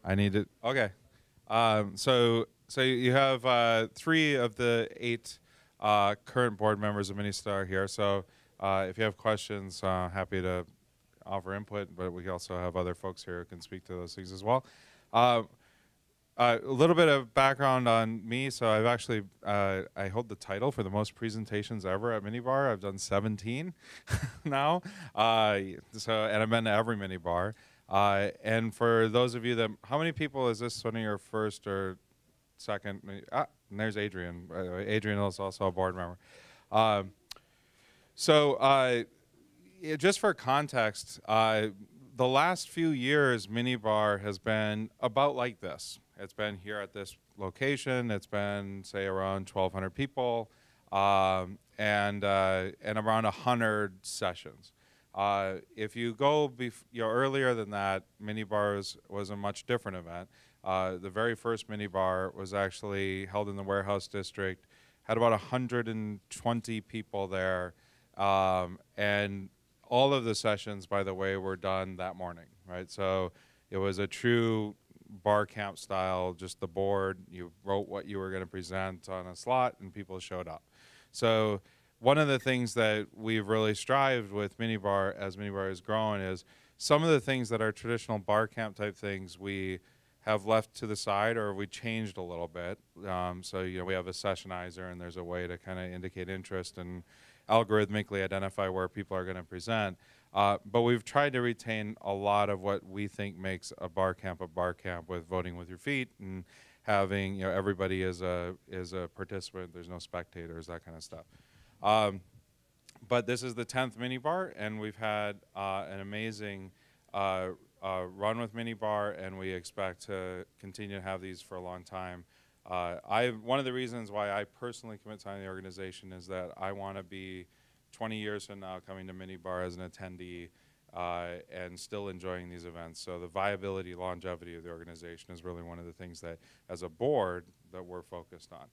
I need it. Okay. So you have 3 of the 8 current board members of Minnestar here. So if you have questions, happy to offer input, but we also have other folks here who can speak to those things as well. A little bit of background on me. So I've actually, I hold the title for the most presentations ever at Minnebar. I've done 17 now. And I've been to every Minnebar. And for those of you that, how many people is this one of your first or second? And there's Adrian. Adrian is also a board member. Just for context, the last few years, Minnebar has been about like this. It's been here at this location. It's been, say, around 1,200 people, and around 100 sessions. If you go earlier than that, Minnebar was a much different event. The very first Minnebar was actually held in the Warehouse District, had about 120 people there, and all of the sessions, by the way, were done that morning, right? So it was a true bar camp style, just the board, you wrote what you were going to present on a slot, and people showed up. So one of the things that we've really strived with Minnebar, as Minnebar has grown, is some of the things that are traditional bar camp type things we have left to the side, or we changed a little bit. So we have a sessionizer, and there's a way to kind of indicate interest and algorithmically identify where people are going to present. But we've tried to retain a lot of what we think makes a bar camp, with voting with your feet and having everybody is a participant. There's no spectators, that kind of stuff. But this is the 10th Minnebar, and we've had an amazing run with Minnebar, and we expect to continue to have these for a long time. One of the reasons why I personally commit time to the organization is that I want to be 20 years from now coming to Minnebar as an attendee and still enjoying these events. So the viability, longevity of the organization is really one of the things that, as a board, that we're focused on.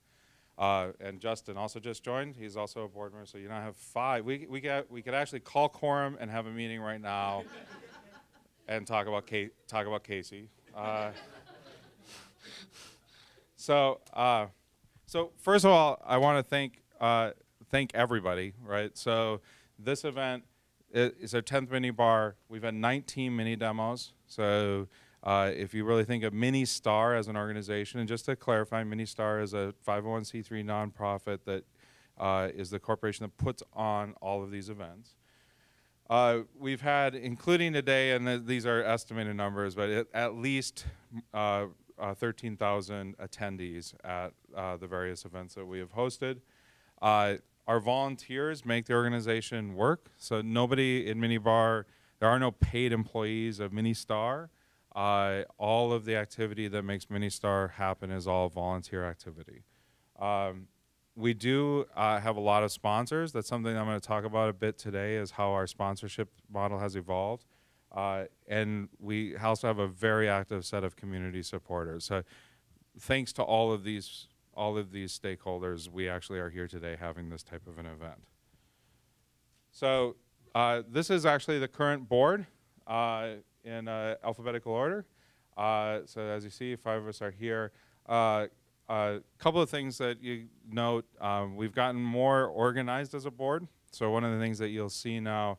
And Justin also just joined. He's also a board member, so you now have 5. We could actually call quorum and have a meeting right now and talk about Casey. So first of all, I want to thank everybody, right? So this event is our 10th Minnebar. We've had 19 mini demos. So if you really think of Minnestar as an organization, and just to clarify, Minnestar is a 501c3 nonprofit that is the corporation that puts on all of these events. We've had, including today, and these are estimated numbers, but at least 13,000 attendees at the various events that we have hosted. Our volunteers make the organization work. So nobody in Minnebar, there are no paid employees of Minnestar. All of the activity that makes Minnestar happen is all volunteer activity. We do have a lot of sponsors. That's something I'm going to talk about a bit today, is how our sponsorship model has evolved. And we also have a very active set of community supporters. So thanks to all of these stakeholders, we actually are here today having this type of an event. So this is actually the current board in alphabetical order. So as you see, 5 of us are here. A couple of things that you note, we've gotten more organized as a board. So one of the things that you'll see now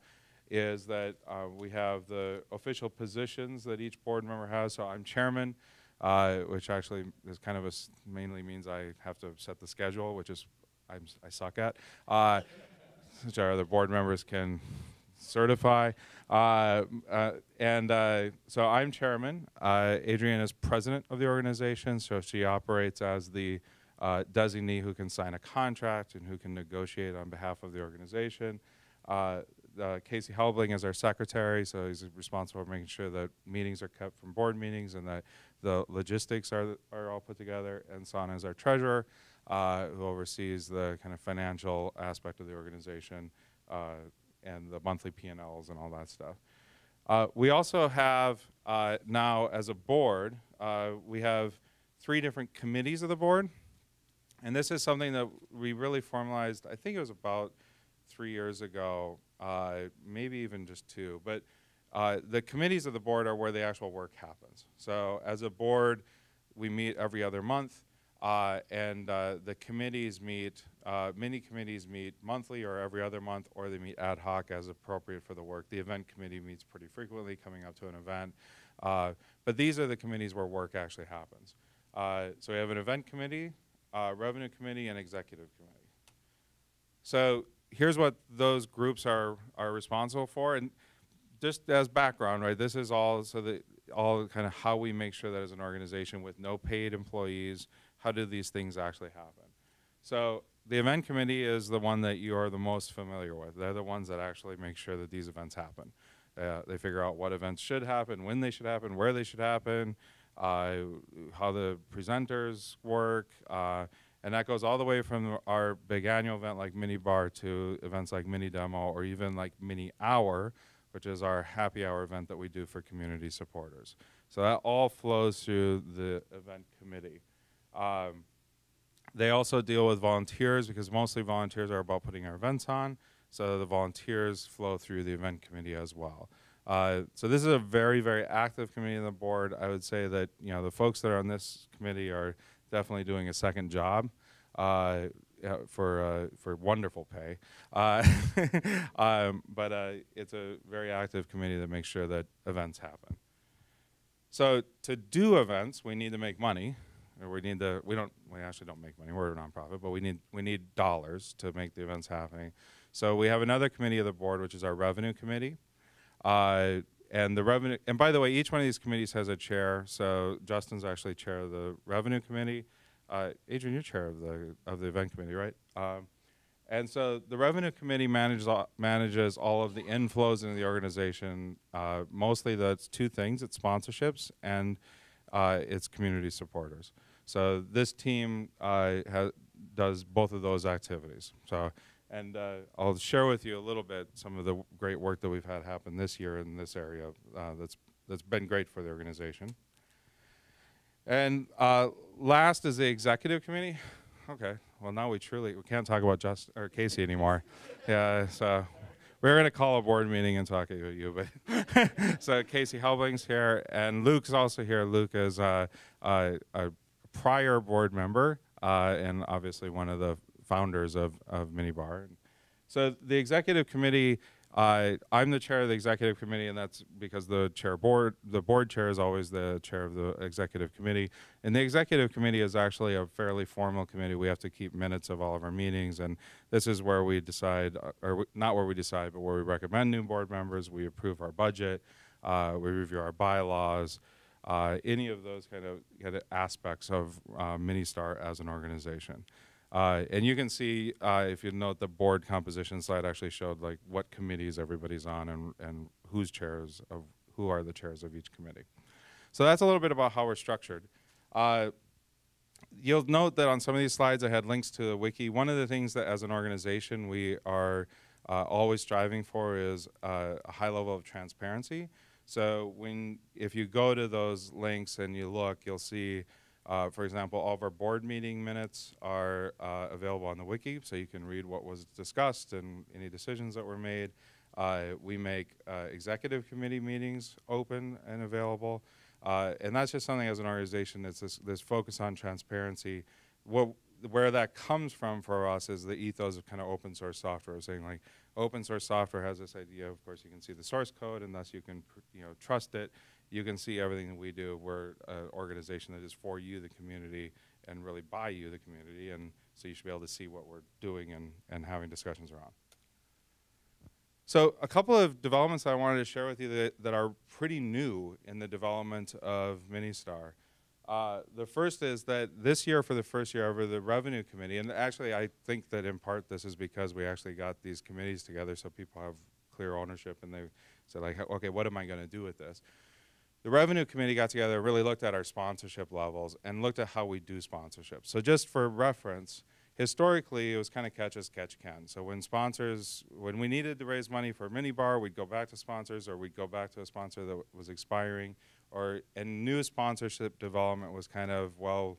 is that we have the official positions that each board member has. So I'm chairman, which actually is kind of mainly means I have to set the schedule, which is I suck at, which our other board members can certify. So I'm chairman. Adrienne is president of the organization, so she operates as the designee who can sign a contract and who can negotiate on behalf of the organization. Casey Helbling is our secretary, so he's responsible for making sure that meetings are kept from board meetings and that the logistics are all put together. And Sana is our treasurer, who oversees the kind of financial aspect of the organization and the monthly P&Ls and all that stuff. We also have now, as a board, we have 3 different committees of the board. And this is something that we really formalized, I think it was about 3 years ago, maybe even just 2. But The committees of the board are where the actual work happens. So as a board, we meet every other month, and the committees meet, many committees meet monthly or every other month, or they meet ad hoc as appropriate for the work. The event committee meets pretty frequently coming up to an event. But these are the committees where work actually happens. So we have an event committee, revenue committee, and executive committee. So here's what those groups are responsible for. And just as background, right, this is all so that all kind of how we make sure that as an organization with no paid employees, how do these things actually happen? So the event committee is the one that you are the most familiar with. They're the ones that actually make sure that these events happen. They figure out what events should happen, when they should happen, where they should happen, how the presenters work, and that goes all the way from our big annual event like Minnebar to events like Minnedemo, or even like Mini Hour, which is our happy hour event that we do for community supporters. So that all flows through the event committee. They also deal with volunteers, because mostly volunteers are about putting our events on. So the volunteers flow through the event committee as well. So this is a very, very active committee on the board. I would say that, you know, the folks that are on this committee are definitely doing a second job for wonderful pay. But it's a very active committee that makes sure that events happen. So to do events, we need to make money. Or we actually don't make money, we're a nonprofit, but we need dollars to make the events happening. So we have another committee of the board, which is our revenue committee. And by the way, each one of these committees has a chair. So Justin's actually chair of the revenue committee. Adrian, you're chair of the event committee, right? And so the revenue committee manages all of the inflows into the organization. Mostly that's two things: it's sponsorships and it's community supporters. So this team does both of those activities. So, and I'll share with you a little bit some of the great work that we've had happen this year in this area that's been great for the organization. And last is the executive committee. Okay, well now we can't talk about Casey anymore. Yeah, so we're going to call a board meeting and talk to you, but so Casey Helbing's here, and Luke's also here. Luke is a prior board member and obviously one of the founders of Minnebar. So the executive committee, I'm the chair of the executive committee, and that's because the board chair is always the chair of the executive committee. And the executive committee is actually a fairly formal committee. We have to keep minutes of all of our meetings, and this is where we decide, not where we decide, but where we recommend new board members, we approve our budget, we review our bylaws, any of those kind of aspects of Minnestar as an organization. And you can see, if you note, the board composition slide actually showed like what committees everybody's on and who are the chairs of each committee. So that's a little bit about how we're structured. You'll note that on some of these slides I had links to the wiki. One of the things that as an organization we are always striving for is a high level of transparency. So if you go to those links and you look, you'll see for example, all of our board meeting minutes are available on the wiki, so you can read what was discussed and any decisions that were made. We make executive committee meetings open and available, and that's just something as an organization that's this focus on transparency. Where that comes from for us is the ethos of kind of open source software, saying like open source software has this idea, of course you can see the source code and thus you can trust it. You can see everything that we do. We're an organization that is for you, the community, and really by you, the community, and so you should be able to see what we're doing and having discussions around. So a couple of developments that I wanted to share with you that are pretty new in the development of Minnestar. The first is that this year, for the first year ever, the revenue committee, and actually I think that in part this is because we actually got these committees together so people have clear ownership and they said like, okay, what am I going to do with this? The revenue committee got together, really looked at our sponsorship levels and looked at how we do sponsorship. So just for reference, historically it was kind of catch as catch can. So when we needed to raise money for Minnebar, we'd go back to sponsors, or we'd go back to a sponsor that was expiring, and new sponsorship development was kind of, well,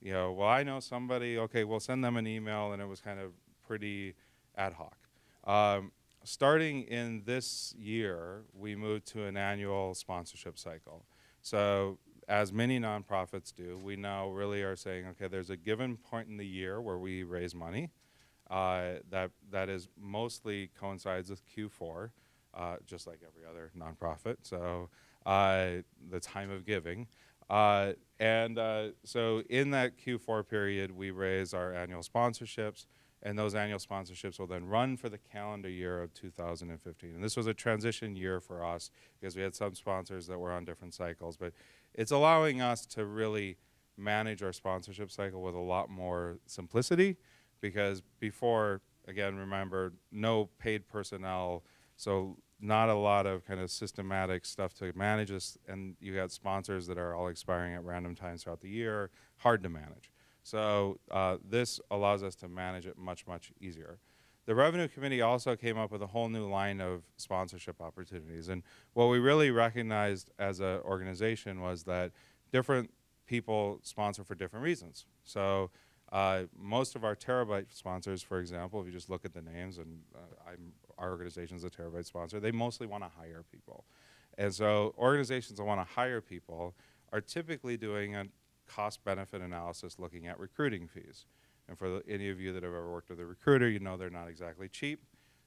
I know somebody, okay, we'll send them an email, and it was kind of pretty ad hoc. starting in this year, we moved to an annual sponsorship cycle. So as many nonprofits do, we now really are saying, okay, there's a given point in the year where we raise money. That is mostly coincides with Q4, just like every other nonprofit. So the time of giving. So in that Q4 period, we raise our annual sponsorships, and those annual sponsorships will then run for the calendar year of 2015. And this was a transition year for us because we had some sponsors that were on different cycles, but it's allowing us to really manage our sponsorship cycle with a lot more simplicity, because before, again, remember, no paid personnel, so not a lot of kind of systematic stuff to manage this, and you got sponsors that are all expiring at random times throughout the year, hard to manage. So this allows us to manage it much, much easier. The Revenue Committee also came up with a whole new line of sponsorship opportunities. And what we really recognized as an organization was that different people sponsor for different reasons. So most of our Terabyte sponsors, for example, if you just look at the names, and our organization is a Terabyte sponsor, they mostly want to hire people. And so organizations that want to hire people are typically doing a cost-benefit analysis looking at recruiting fees. And for any of you that have ever worked with a recruiter, you know they're not exactly cheap.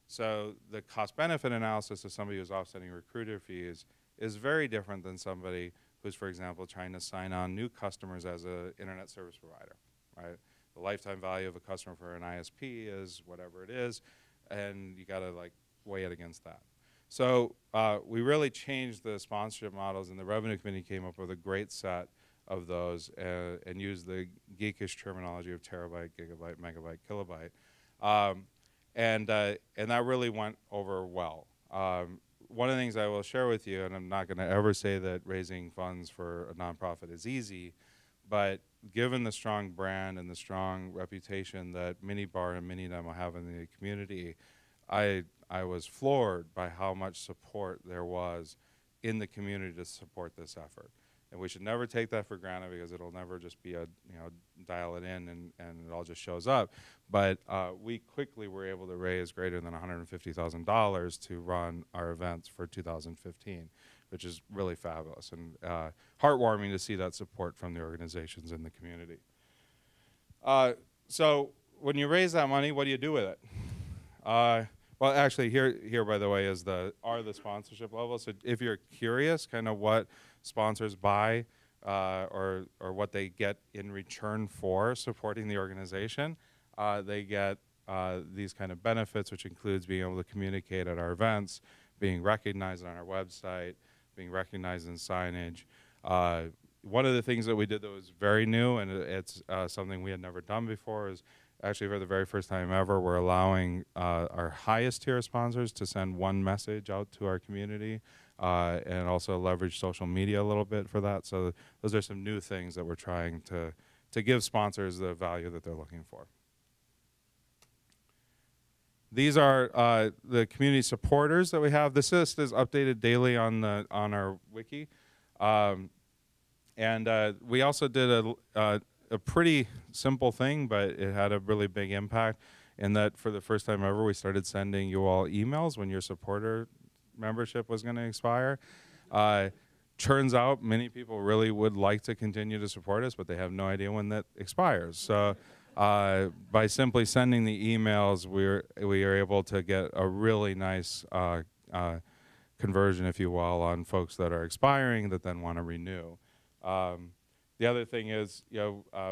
So the cost-benefit analysis of somebody who's offsetting recruiter fees is very different than somebody who's, for example, trying to sign on new customers as an internet service provider, right? The lifetime value of a customer for an ISP is whatever it is, and you gotta like weigh it against that. So we really changed the sponsorship models, and the Revenue Committee came up with a great set of those and used the geekish terminology of terabyte, gigabyte, megabyte, kilobyte. And that really went over well. One of the things I will share with you, and I'm not gonna ever say that raising funds for a nonprofit is easy, but given the strong brand and the strong reputation that Minnebar and Minnedemo have in the community, I was floored by how much support there was in the community to support this effort. And we should never take that for granted, because it'll never just be a, dial it in and it all just shows up. But we quickly were able to raise greater than $150,000 to run our events for 2015, which is really fabulous and heartwarming to see that support from the organizations in the community. So when you raise that money, what do you do with it? Well, actually, here by the way are the sponsorship levels. So if you're curious, kind of what sponsors buy or what they get in return for supporting the organization, they get these kind of benefits, which includes being able to communicate at our events, being recognized on our website, being recognized in signage. One of the things that we did that was very new, and it's something we had never done before, is actually for the very first time ever, we're allowing our highest tier sponsors to send one message out to our community and also leverage social media a little bit for that. So those are some new things that we're trying to give sponsors the value that they're looking for. These are the community supporters that we have. This list is updated daily on our wiki. We also did a pretty simple thing, but it had a really big impact in that for the first time ever, we started sending you all emails when your supporter membership was going to expire. Turns out many people really would like to continue to support us, but they have no idea when that expires. So by simply sending the emails, we are able to get a really nice conversion, if you will, on folks that are expiring that then want to renew. The other thing is,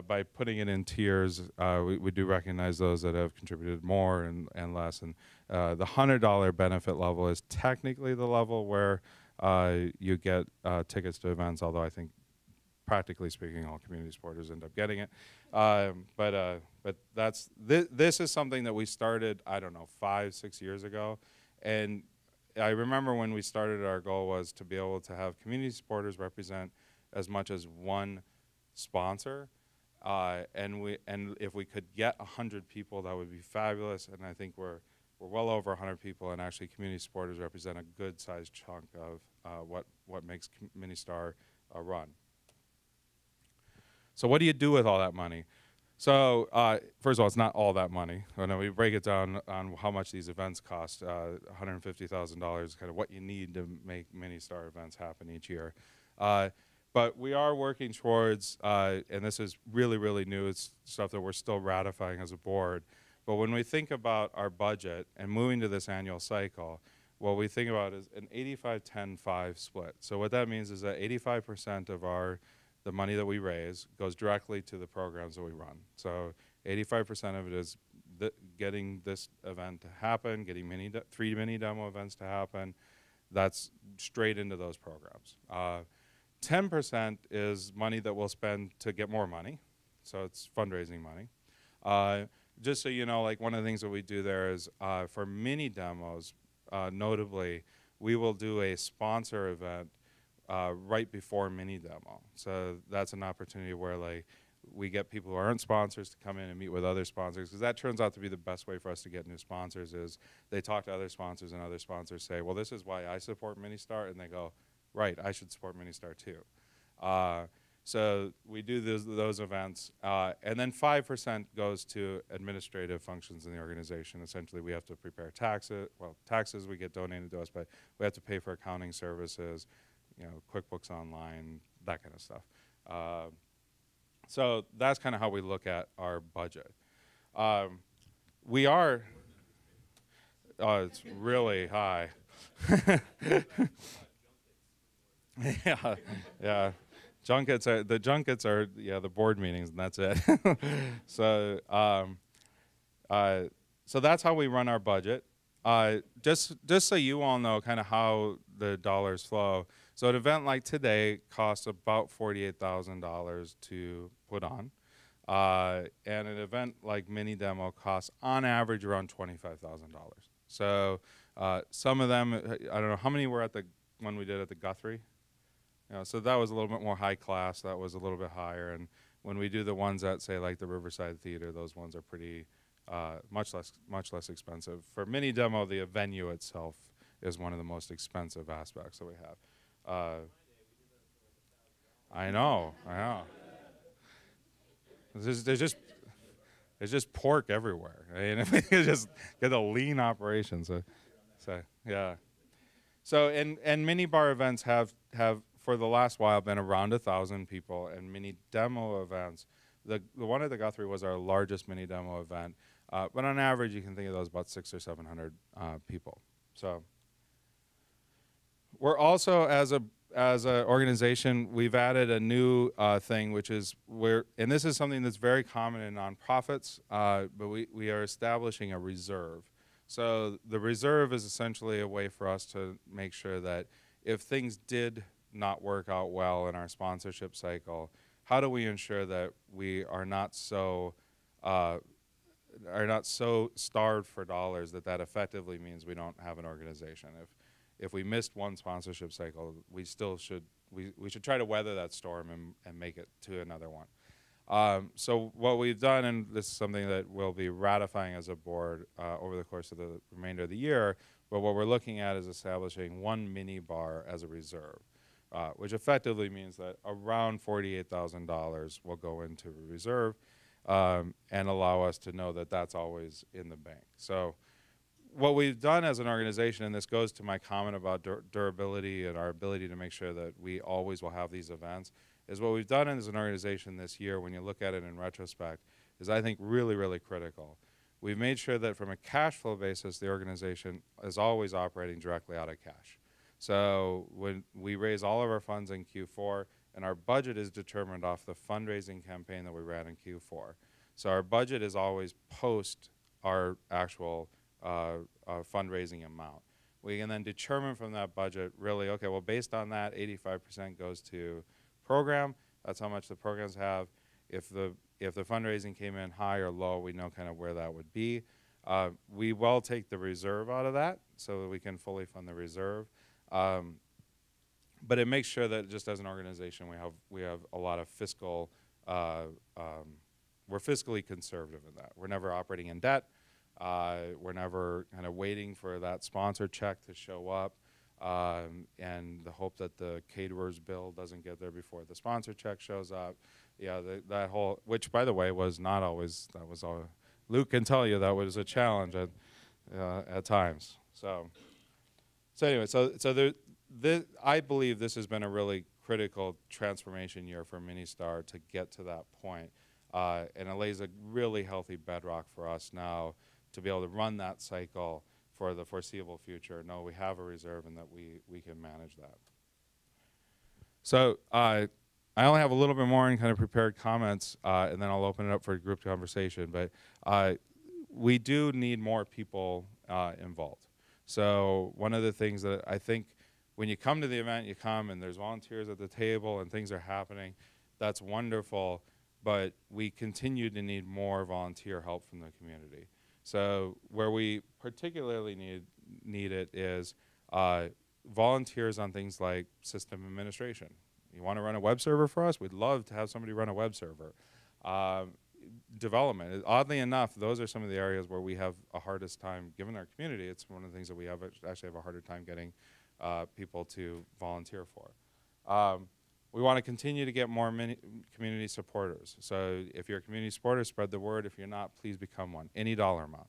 by putting it in tiers, we do recognize those that have contributed more and less. And the $100 benefit level is technically the level where you get tickets to events, although I think, practically speaking, all community supporters end up getting it. But this is something that we started, I don't know, 5-6 years ago. And I remember when we started, our goal was to be able to have community supporters represent as much as one sponsor, and if we could get 100 people, that would be fabulous. And I think we're well over 100 people, and actually community supporters represent a good-sized chunk of what makes Minnestar run. So what do you do with all that money? So first of all, it's not all that money. When we break it down on how much these events cost, $150,000 is kind of what you need to make Minnestar events happen each year. But we are working towards, and this is really, really new, it's stuff that we're still ratifying as a board. But when we think about our budget and moving to this annual cycle, what we think about is an 85-10-5 split. So what that means is that 85% of the money that we raise goes directly to the programs that we run. So 85% of it is getting this event to happen, getting 3 mini demo events to happen. That's straight into those programs. 10% is money that we'll spend to get more money. So it's fundraising money. Just so you know, like one of the things that we do there is for mini demos, notably, we will do a sponsor event right before mini demo. So that's an opportunity where like we get people who aren't sponsors to come in and meet with other sponsors, because that turns out to be the best way for us to get new sponsors is they talk to other sponsors and other sponsors say, well, this is why I support Minnestar, and they go, right, I should support Minnestar too. So we do those events, and then 5% goes to administrative functions in the organization. Essentially, we have to prepare taxes. Well, taxes we get donated to us, but we have to pay for accounting services, you know, QuickBooks Online, that kind of stuff. So that's kind of how we look at our budget. We are, it's really high. Yeah, yeah. The junkets are the board meetings, and that's it. So so that's how we run our budget. Just so you all know kind of how the dollars flow. So an event like today costs about $48,000 to put on. And an event like Mini Demo costs on average around $25,000. So some of them, I don't know, how many were at the one we did at the Guthrie? You know, so that was a little bit more high class. That was a little bit higher. And when we do the ones at, say, like the Riverside Theater, those ones are pretty much less expensive. For Mini Demo, the venue itself is one of the most expensive aspects that we have. I know. There's just pork everywhere. I mean, you just get a lean operation. So yeah. So and mini bar events have for the last while been around 1,000 people, and mini demo events. The one at the Guthrie was our largest mini demo event, but on average you can think of those about 600 or 700 people. So we're also as an organization, we've added a new thing, which is and this is something that's very common in nonprofits, but we are establishing a reserve. So the reserve is essentially a way for us to make sure that if things did not work out well in our sponsorship cycle, how do we ensure that we are not so starved for dollars that effectively means we don't have an organization. If we missed one sponsorship cycle, we still should try to weather that storm and make it to another one. So what we've done, and this is something that we'll be ratifying as a board over the course of the remainder of the year, but what we're looking at is establishing one mini bar as a reserve, which effectively means that around $48,000 will go into a reserve and allow us to know that that's always in the bank. So what we've done as an organization, and this goes to my comment about durability and our ability to make sure that we always will have these events, is what we've done as an organization this year, when you look at it in retrospect, is I think really, really critical. We've made sure that from a cash flow basis, the organization is always operating directly out of cash. So when we raise all of our funds in Q4, and our budget is determined off the fundraising campaign that we ran in Q4. So our budget is always post our actual fundraising amount. We can then determine from that budget really, okay, well, based on that, 85% goes to program. That's how much the programs have. If the fundraising came in high or low, we know kind of where that would be. We will take the reserve out of that so that we can fully fund the reserve. But it makes sure that just as an organization, we have a lot of fiscal, we're fiscally conservative in that. We're never operating in debt. We're never kind of waiting for that sponsor check to show up and the hope that the caterer's bill doesn't get there before the sponsor check shows up. yeah, that whole, which by the way was not always, that was all, Luke can tell you that was a challenge at times. So anyway, I believe this has been a really critical transformation year for Minnestar to get to that point. And it lays a really healthy bedrock for us now to be able to run that cycle for the foreseeable future. No, we have a reserve and that we can manage that. So I only have a little bit more in kind of prepared comments, and then I'll open it up for group conversation. But we do need more people involved. So one of the things that I think when you come to the event, you come and there's volunteers at the table and things are happening. That's wonderful, but we continue to need more volunteer help from the community. So where we particularly need it is volunteers on things like system administration. You want to run a web server for us? We'd love to have somebody run a web server. Development. Oddly enough, those are some of the areas where we have a hardest time, given our community, it's one of the things that we actually have a harder time getting people to volunteer for. We want to continue to get more community supporters. So if you're a community supporter, spread the word. If you're not, please become one. Any dollar amount.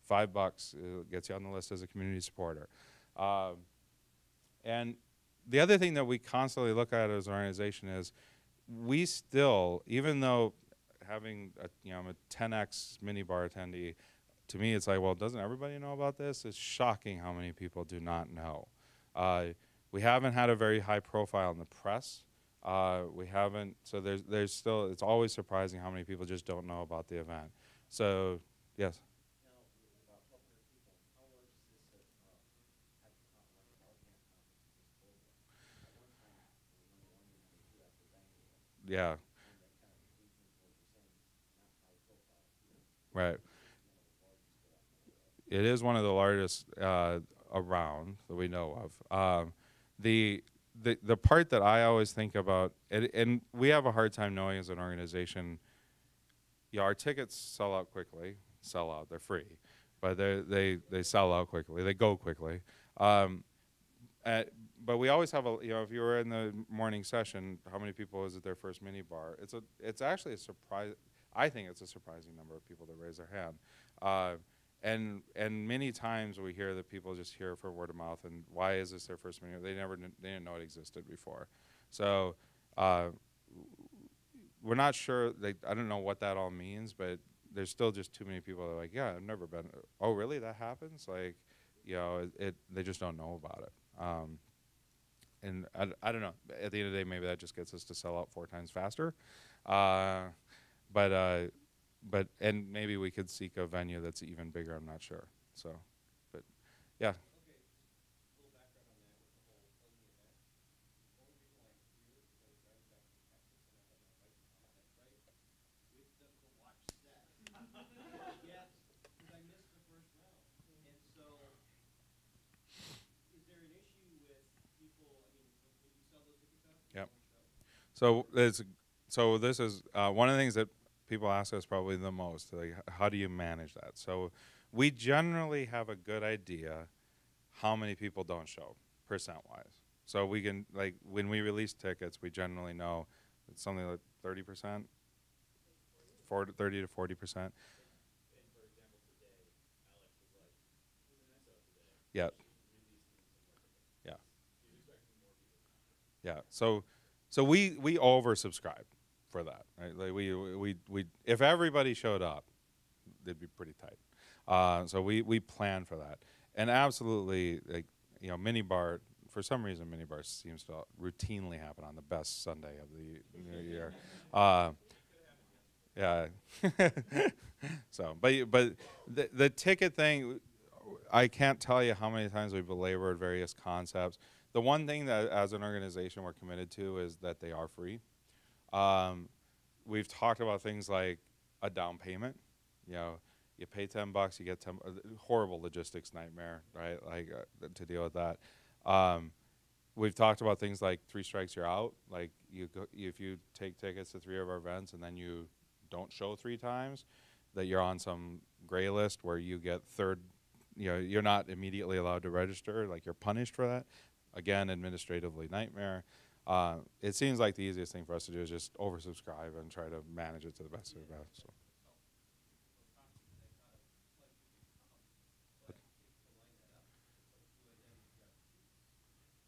$5 gets you on the list as a community supporter. And the other thing that we constantly look at as an organization is we still, even though having I'm a 10x Minnebar attendee, to me it's like, well, doesn't everybody know about this? It's shocking how many people do not know. We haven't had a very high profile in the press. We haven't, so there's still, it's always surprising how many people just don't know about the event. So, yes? Yeah. Right. It is one of the largest around that we know of. The part that I always think about, and we have a hard time knowing as an organization, yeah, our tickets sell out quickly. Sell out, they're free, but they sell out quickly. They go quickly. But we always have if you were in the morning session, how many people is at their first Minnebar? It's actually a surprise. I think it's a surprising number of people that raise their hand. And many times we hear that people just hear for word of mouth, and why is this their first Minnebar? They didn't know it existed before. So we're not sure. I don't know what that all means, but there's still just too many people that are like, yeah, I've never been. Oh, really? That happens? Like, they just don't know about it. And I don't know. At the end of the day, maybe that just gets us to sell out 4 times faster. And maybe we could seek a venue that's even bigger. I'm not sure. So, but yeah. So this is one of the things that people ask us probably the most. Like, how do you manage that? So we generally have a good idea how many people don't show percent-wise. So we can, like, when we release tickets, we generally know it's something like 30%, 30 to 40%. Yeah. Yeah. Yeah. So we oversubscribe for that, right? Like we if everybody showed up, it'd be pretty tight. So we plan for that, and absolutely, like, Minnebar. For some reason, Minnebar seems to routinely happen on the best Sunday of the year. Yeah. So, but the ticket thing, I can't tell you how many times we belabored various concepts. The one thing that as an organization we're committed to is that they are free. We've talked about things like a down payment. You pay $10, you get 10. Horrible logistics nightmare, right? Like to deal with that. We've talked about things like 3 strikes, you're out. Like if you take tickets to 3 of our events and then you don't show 3 times, that you're on some gray list where you get third. You're not immediately allowed to register. Like, you're punished for that. Again, administratively nightmare. It seems like the easiest thing for us to do is just oversubscribe and try to manage it to the best of the best. So.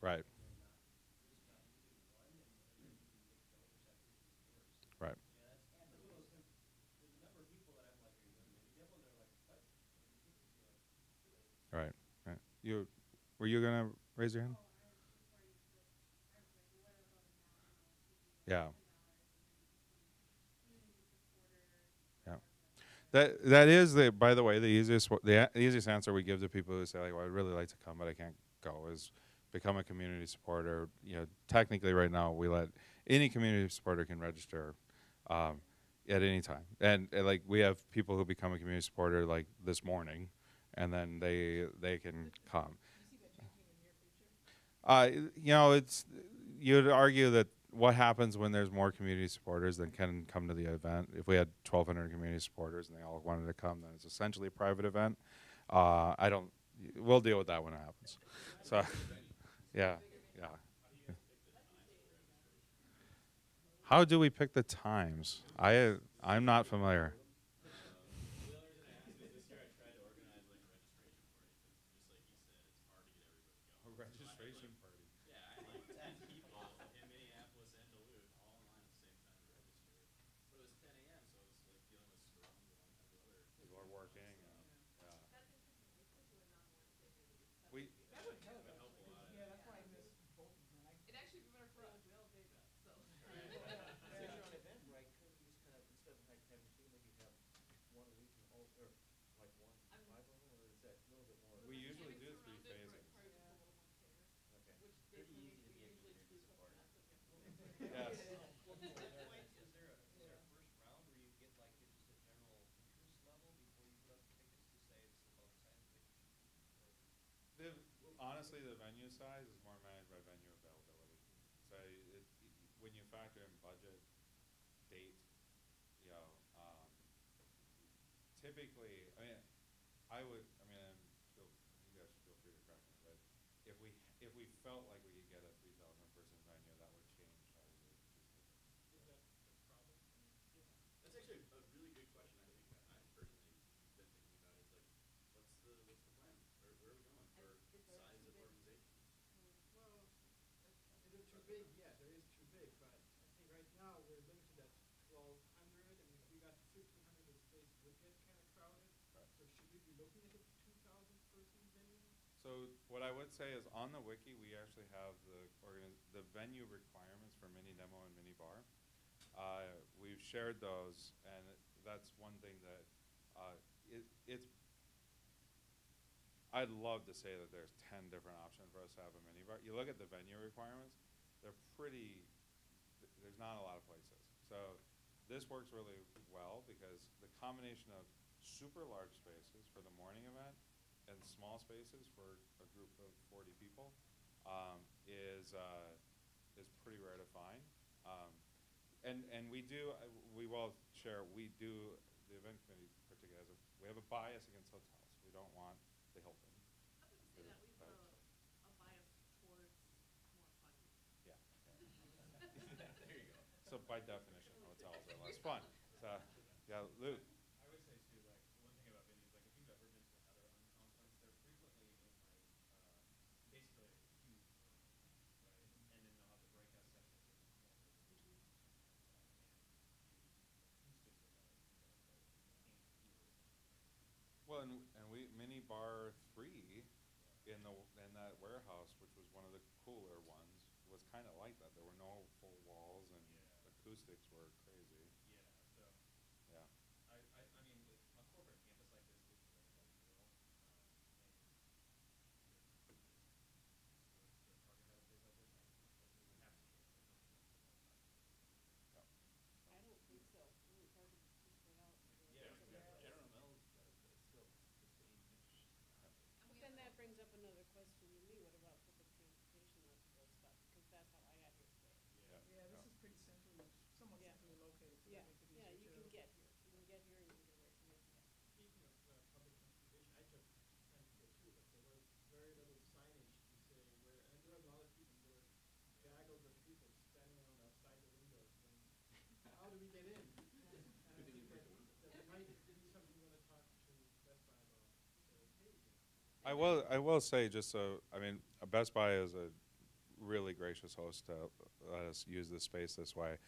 Right, right, right, right. You were you gonna raise your hand? Yeah, yeah. That is the, by the way, the easiest the easiest answer we give to people who say like, well, I'd really like to come but I can't go, is become a community supporter. You know, technically right now we let any community supporter can register um, at any time, and like we have people who become a community supporter like this morning, and then they can come. You know, it's you'd argue that what happens when there's more community supporters than can come to the event. If we had 1,200 community supporters and they all wanted to come, then it's essentially a private event. I don't. We'll deal with that when it happens. So, yeah, yeah. How do we pick the times? I'm not familiar. A registration party. People are working. Yeah. We we usually do three phases. Yes. The, honestly, the venue size is more managed by venue availability. So when you factor in budget, date, you know, typically, I mean, I mean, feel, you guys feel free to correct me, but if we if we felt like we could get a 3,000 person venue, that would change how we would do tickets. So what I would say is on the wiki we actually have the venue requirements for Minnedemo and Minnebar. We've shared those, and that's one thing that it's. I'd love to say that there's 10 different options for us to have a minibar. You look at the venue requirements; they're pretty. There's not a lot of places. So this works really well because the combination of super large spaces for the morning event and small spaces for a group of 40 people is pretty rare to find. Um, and we will share, we do, the event committee particularly we have a bias against hotels. We don't want the Hilton. Yeah. So by definition, hotels are less fun. So, yeah, Luke. Well, and we mini bar 3 in that warehouse, which was one of the cooler ones, was kind of like that. There were no full walls, and acoustics were crazy. Yeah. Yeah. I will say just so I mean, Best Buy is a really gracious host to let us use this space this way,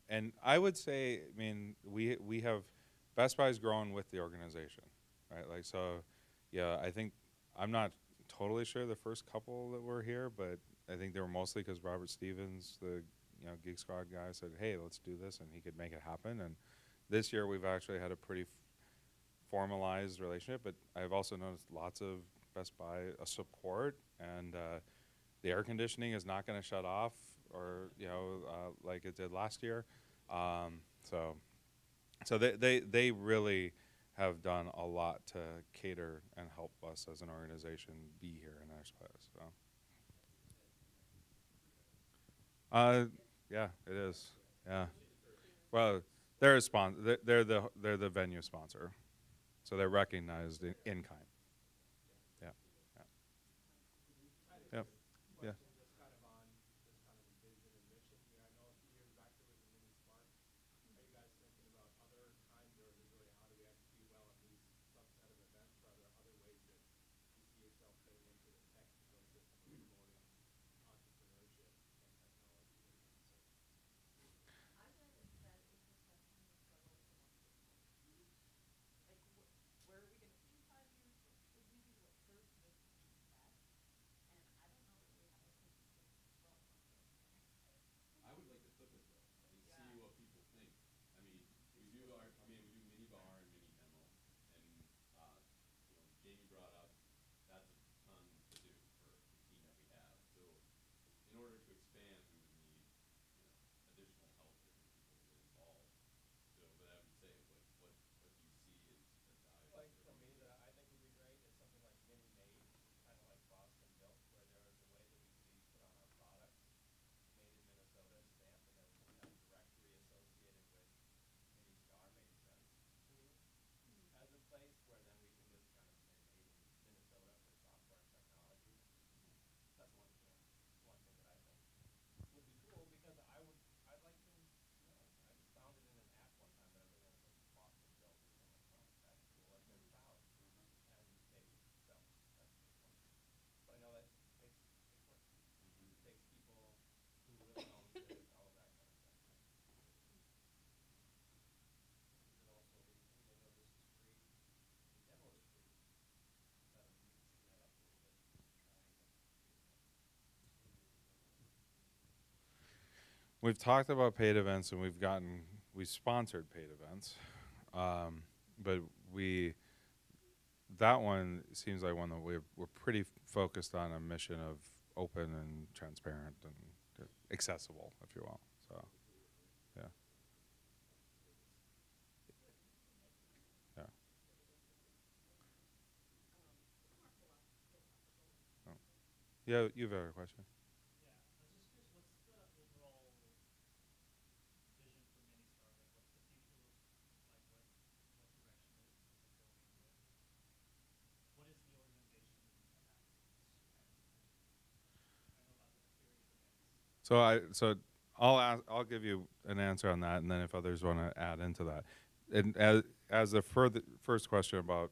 and I would say, I mean, we have Best Buy's grown with the organization, right? Like so, yeah. I think I'm not totally sure the first couple that were here, but I think they were mostly because Robert Stevens, the Geek Squad guy, said, "Hey, let's do this," and he could make it happen. And this year we've actually had a pretty formalized relationship, but I've also noticed lots of Best Buy support, and the air conditioning is not going to shut off, or like it did last year. Um, so they really have done a lot to cater and help us as an organization be here in our space. So uh, yeah, it is. Yeah. Well, they're the venue sponsor, so they're recognized in kind. Yeah. Yeah. Yeah. Yeah. Just kind of on this kind of vision and mission here. I know a few years back there was a mini spark. Are you guys thinking about other kinds, or is it really how do we execute well at these subset of events? Or are there other ways that you see yourself fitting into the tech ecosystem of promoting entrepreneurship and technology? I would like to flip it though and see what people think. I mean, we do Minnebar and Minnedemo, and Jamie brought up that's a ton to do for the team that we have. So, in order to expand, we would need additional help and people to get involved. So, but I would say, what do you see as valuable? Like for me, that I think would be great is something like mini made, kind of like Boston built, where there is a way that we could each put on our products made in Minnesota stamp, and then have a directory associated with Minnestar made sense to me as a place where then we can just kind of say made in Minnesota for software and technology. That's one thing that I think would be cool, because I'd like to, I just found it in an app one time that everything was like Boston built, and I'm like, oh, that's cool, like they're proud, and maybe, so that's just one. But I know that takes work. It takes people who really own it, all of that kind of stuff. Is it also, even though this is free, the demo is free, you can speed that up a little bit and try We've talked about paid events, and we sponsored paid events, but that one seems like one that we're pretty focused on a mission of open and transparent and accessible, if you will. So, yeah, yeah. Oh. Yeah, you've got a question. Yeah, I was just curious, what's the overall vision for Minnestar? Like, what's the future look like? What direction is it going with? What is the organization about? I know about the various events. I'll give you an answer on that, and then if others want to add into that, and as the first question about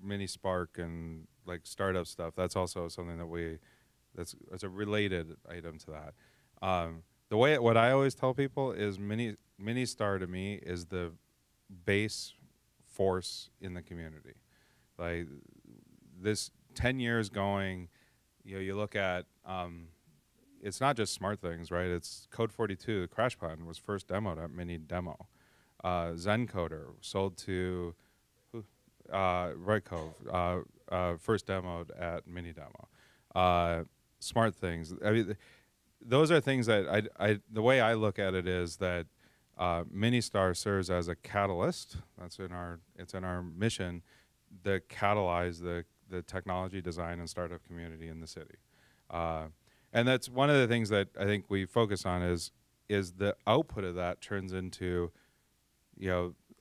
mini Spark and like startup stuff, that's also something that's a related item to that. What I always tell people is mini star to me is the base force in the community. Like this 10 years going, you look at it's not just smart things, right? It's Code 42, the crash plan was first demoed at Minnedemo. Zencoder sold to Right Cove, first demoed at Minnedemo. Smart things. I mean, those are things that the way I look at it is that Minnestar serves as a catalyst. It's in our mission to catalyze the technology design and startup community in the city. And that's one of the things that I think we focus on is the output of that turns into,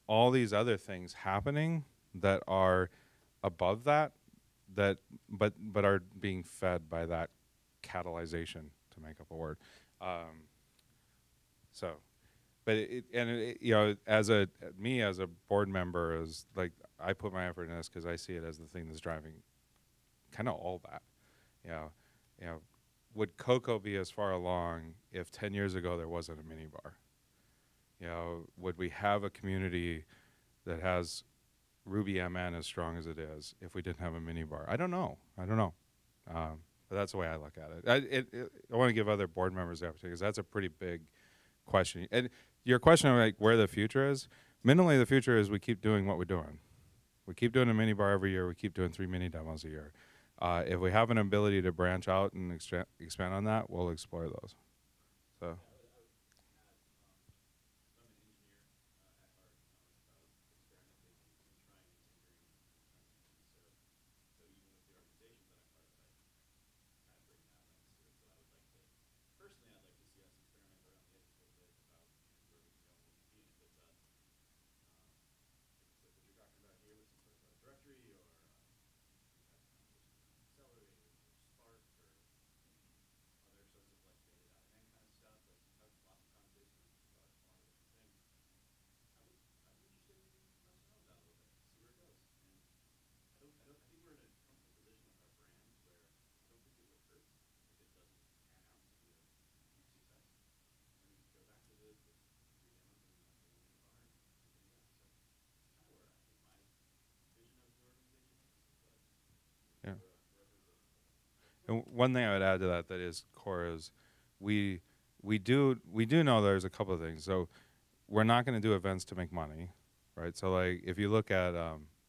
all these other things happening that are above that, but are being fed by that catalyzation, to make up a word. So, but as a board member, is like I put my effort in this because I see it as the thing that's driving kind of all that. You know, you know, would Cocoa be as far along if 10 years ago there wasn't a minibar? You know, would we have a community that has Ruby MN as strong as it is if we didn't have a minibar? I don't know. I don't know. But that's the way I look at it. I want to give other board members the opportunity because that's a pretty big question. And your question of like where the future is, minimally the future is we keep doing what we're doing. We keep doing a minibar every year. We keep doing 3 mini demos a year. If we have an ability to branch out and expand on that, we'll explore those. So. Personally, I'd like to see us experiment around the edges a little bit about where we can go and what we can be. And if it's like what you're talking about here with some sort of a directory, or we've had conversations around Accelerate or Spark or other sorts of like data.NN kind of stuff. Like we've had lots of conversations about a lot of different things. I'd be interested in messing around with that a little bit, see where it goes. And I think we're in a comfortable position with our brand where I don't think it would hurt if it doesn't pan out to be a huge success. And we go back to the 3 demos and the minibar and continue that. So it's kind of where I think my vision of the organization is. But Yeah. wherever it goes. And one thing I would add to that is core is we do know there's a couple of things. So we're not going to do events to make money, right? So like if you look at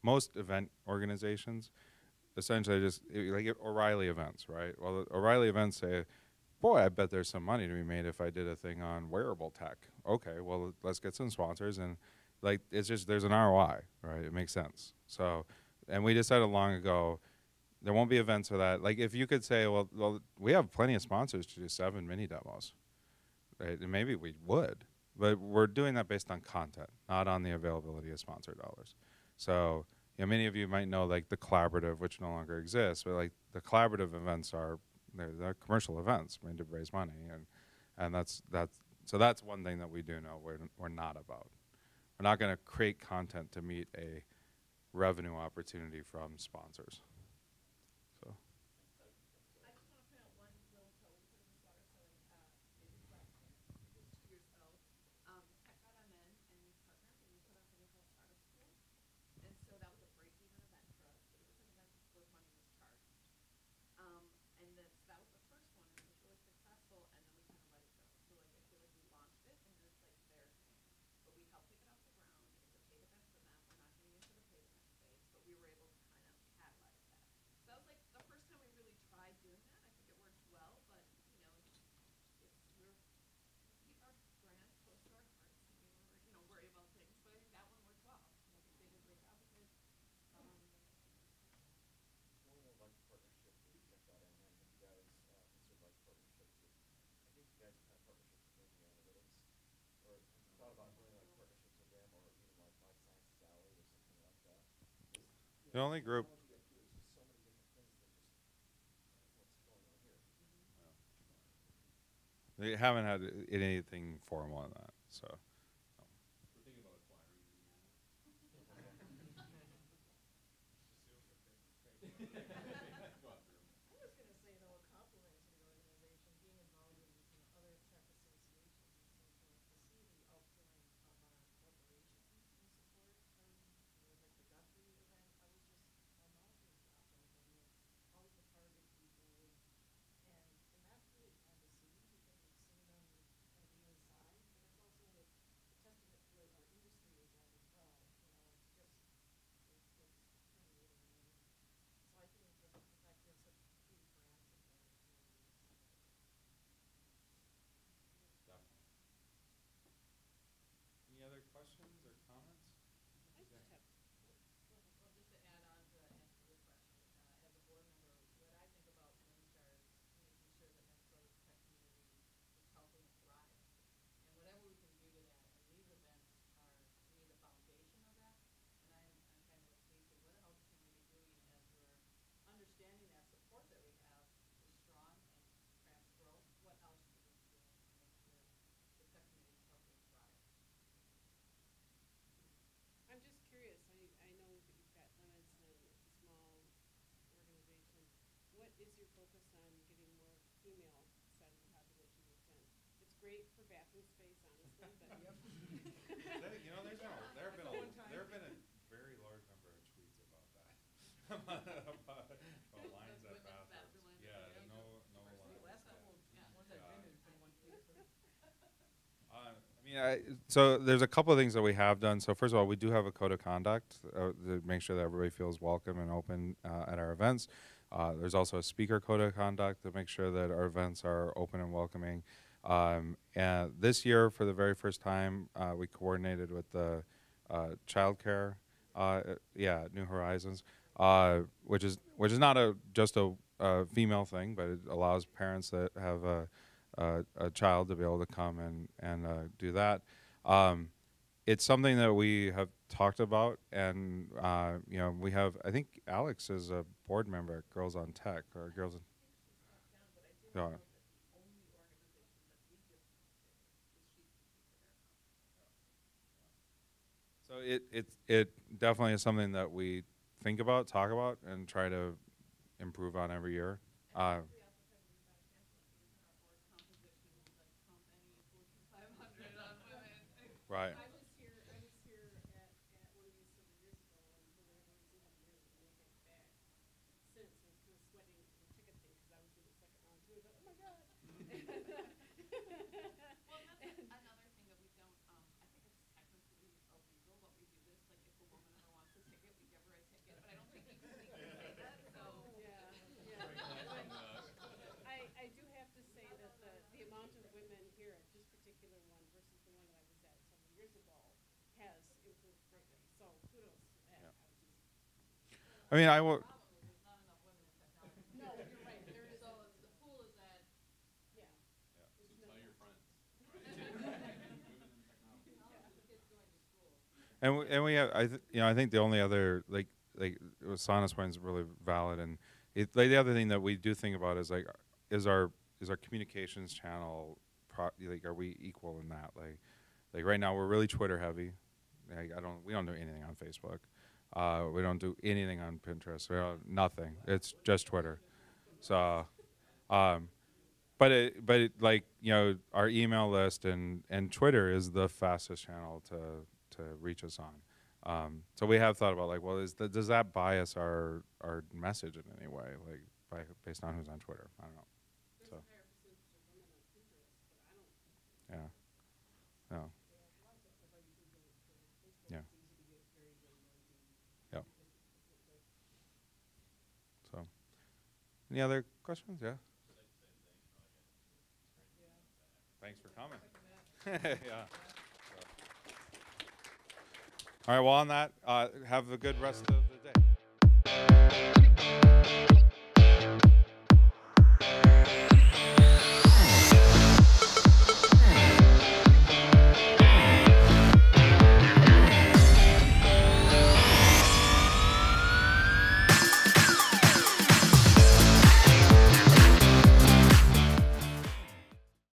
most event organizations, essentially just like O'Reilly events, right? Well, the O'Reilly events say, boy, I bet there's some money to be made if I did a thing on wearable tech. Okay, well, let's get some sponsors. And like, it's just, there's an ROI, right? It makes sense. So, and we decided long ago, there won't be events for that. Like if you could say, well, we have plenty of sponsors to do 7 mini demos, right? And maybe we would, but we're doing that based on content, not on the availability of sponsor dollars. So, you know, many of you might know like the collaborative, which no longer exists, but like the collaborative events they're commercial events made to raise money, and that's so that's one thing that we do know we're not about. We're not going to create content to meet a revenue opportunity from sponsors. So. I just want to point out one little pro because this water selling maybe last year, maybe it was 2 years ago. Tech.mn and we partnered and we put on something called Startup School. And so that was a break-even event for us, but it was an event where money was charged. And this, that was the first one, and it was really successful, and then we kind of let it go. So like I feel like we launched it, and then it's like their thing. But we helped take it off the ground. It's a paid event for them. We're not getting into the paid event space, but we were able to kind of catalyze that. So that was like the first time we really tried doing that. I think it worked well, but you know, we keep our brand close to our hearts, and we worry about things. But I think that one worked well. And I think they did a great job with it. One of the like partnership with Tech.mn, have you guys considered like partnerships with, I think you guys have had partnerships with Maybe Analytics, or thought about doing like partnerships with them, or even like Life Sciences Alley or something like that? The only group. Once you get through, there's just so many different things that just, what's going on here? They haven't had anything formal on that, so. We're thinking about acquiring Indiana. Go after them. I was going to say, though, a compliment to the organization, being involved in other tech associations and so forth, to see the outpouring of our corporations in support, like the Guthrie event, I was just, my mouth was dropping. I mean, all of the Target people, and that's really fun to see because we've seen them kind of be inside, but it's also great for bathroom space, honestly, but. You know, there have been a very large number of tweets about that. about lines at bathrooms. Yeah, no lines. The last couple of ones I've been to, it's been one tweet, so. So there's a couple of things that we have done. So first of all, we do have a code of conduct to make sure that everybody feels welcome and open at our events. There's also a speaker code of conduct to make sure that our events are open and welcoming. And this year, for the very first time, we coordinated with the childcare, New Horizons, which is not just a female thing, but it allows parents that have a child to be able to come and do that. It's something that we have talked about, and we have. I think Alex is a board member at Girls on Tech or Girls. Yeah. So it definitely is something that we think about, talk about, and try to improve on every year. Right. I was here at one of these several years ago, and for whatever reason, haven't heard anything back since. I was kind of sweating the ticket thing because I was in the second round too. I was like, oh my god. Well, that's another thing that we don't, I think it's technically illegal, but we do this, like, if a woman ever wants a ticket, we give her a ticket, but I don't think you can legally say that, so. Yeah. I do have to say that the amount of women here at this particular one versus the one that I was at several years ago has improved greatly. So kudos to that. I mean, I will. There's not enough women in technology. No, you're right. There is. So the pool is at, Yeah. So tell your friends, right? Women in technology. kids going to school. And we have I think the only other like Sana's point is really valid, and the other thing that we do think about is is our communications channel are we equal in that, like right now we're really Twitter heavy. Like we don't do anything on Facebook, we don't do anything on Pinterest, nothing. It's just Twitter. So but our email list and Twitter is the fastest channel to reach us on. So we have thought about does that bias our message in any way, based on who's on Twitter? I don't know. There's So a higher percentage of women on Pinterest, but I don't. yeah, no, yeah, yeah. So, any other questions? Yeah. Thanks for coming. Yeah. All right. Well, on that, have a good rest of.